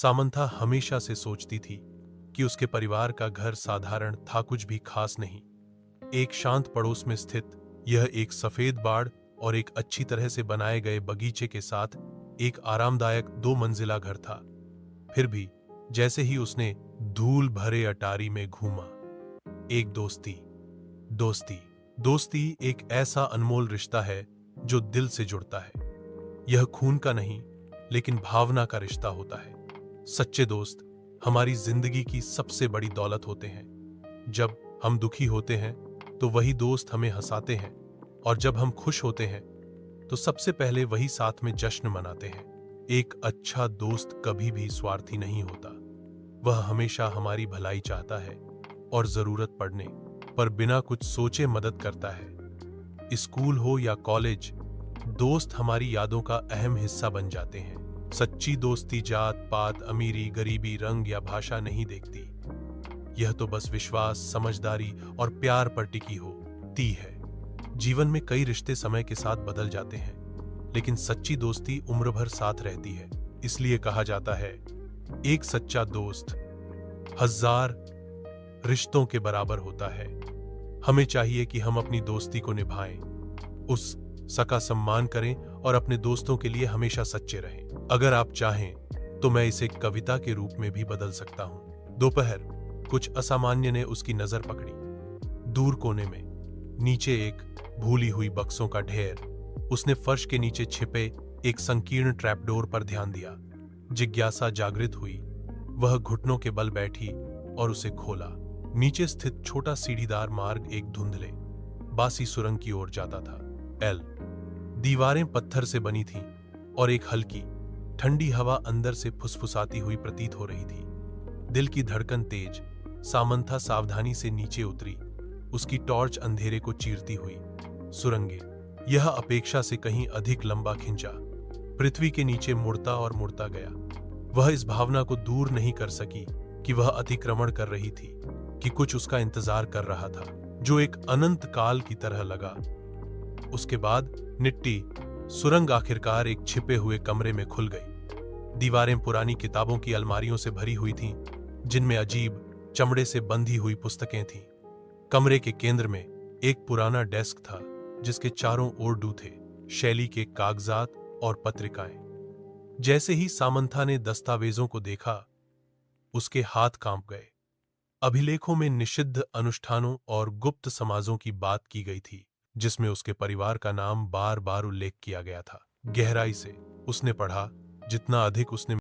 Samantha हमेशा से सोचती थी कि उसके परिवार का घर साधारण था, कुछ भी खास नहीं। एक शांत पड़ोस में स्थित यह एक सफेद बाड़ और एक अच्छी तरह से बनाए गए बगीचे के साथ एक आरामदायक 2 मंजिला घर था। फिर भी जैसे ही उसने धूल भरे अटारी में घूमा, एक दोस्ती दोस्ती दोस्ती एक ऐसा अनमोल रिश्ता है जो दिल से जुड़ता है। यह खून का नहीं, लेकिन भावना का रिश्ता होता है। सच्चे दोस्त हमारी जिंदगी की सबसे बड़ी दौलत होते हैं। जब हम दुखी होते हैं तो वही दोस्त हमें हंसाते हैं, और जब हम खुश होते हैं तो सबसे पहले वही साथ में जश्न मनाते हैं। एक अच्छा दोस्त कभी भी स्वार्थी नहीं होता। वह हमेशा हमारी भलाई चाहता है और जरूरत पड़ने पर बिना कुछ सोचे मदद करता है। स्कूल हो या कॉलेज, दोस्त हमारी यादों का अहम हिस्सा बन जाते हैं। सच्ची दोस्ती जात पात, अमीरी गरीबी, रंग या भाषा नहीं देखती। यह तो बस विश्वास, समझदारी और प्यार पर टिकी होती है। जीवन में कई रिश्ते समय के साथ बदल जाते हैं, लेकिन सच्ची दोस्ती उम्र भर साथ रहती है। इसलिए कहा जाता है, एक सच्चा दोस्त 1000 रिश्तों के बराबर होता है। हमें चाहिए कि हम अपनी दोस्ती को निभाएं, उस सका सम्मान करें और अपने दोस्तों के लिए हमेशा सच्चे रहें। अगर आप चाहें तो मैं इसे कविता के रूप में भी बदल सकता हूं। दोपहर कुछ असामान्य ने उसकी नजर पकड़ी। दूर कोने में नीचे एक भूली हुई बक्सों का ढेर। उसने फर्श के नीचे छिपे एक संकीर्ण ट्रैपडोर पर ध्यान दिया। जिज्ञासा जागृत हुई। वह घुटनों के बल बैठी और उसे खोला। नीचे स्थित छोटा सीढ़ीदार मार्ग एक धुंधले बासी सुरंग की ओर जाता था। दीवारें पत्थर से बनी थीं और एक हल्की ठंडी हवा अंदर से फुसफुसाती हुई प्रतीत हो रही थी। दिल की धड़कन तेज। सामंथा सावधानी से नीचे उतरी, उसकी टॉर्च अंधेरे को चीरती हुई। सुरंगे, यह अपेक्षा से कहीं अधिक लंबा खिंचा, पृथ्वी के नीचे मुड़ता और मुड़ता गया। वह इस भावना को दूर नहीं कर सकी कि वह अतिक्रमण कर रही थी, कि कुछ उसका इंतजार कर रहा था, जो एक अनंत काल की तरह लगा। उसके बाद निट्टी सुरंग आखिरकार एक छिपे हुए कमरे में खुल गई। दीवारें पुरानी किताबों की अलमारियों से भरी हुई थीं, जिनमें अजीब चमड़े से बंधी हुई पुस्तकें थीं। कमरे के केंद्र में एक पुराना डेस्क था, जिसके चारों ओर थे शैली के कागजात और पत्रिकाएं। जैसे ही सामंथा ने दस्तावेजों को देखा, उसके हाथ कांप गए। अभिलेखों में निषिद्ध अनुष्ठानों और गुप्त समाजों की बात की गई थी, जिसमें उसके परिवार का नाम बार बार उल्लेख किया गया था। गहराई से उसने पढ़ा। जितना अधिक उसने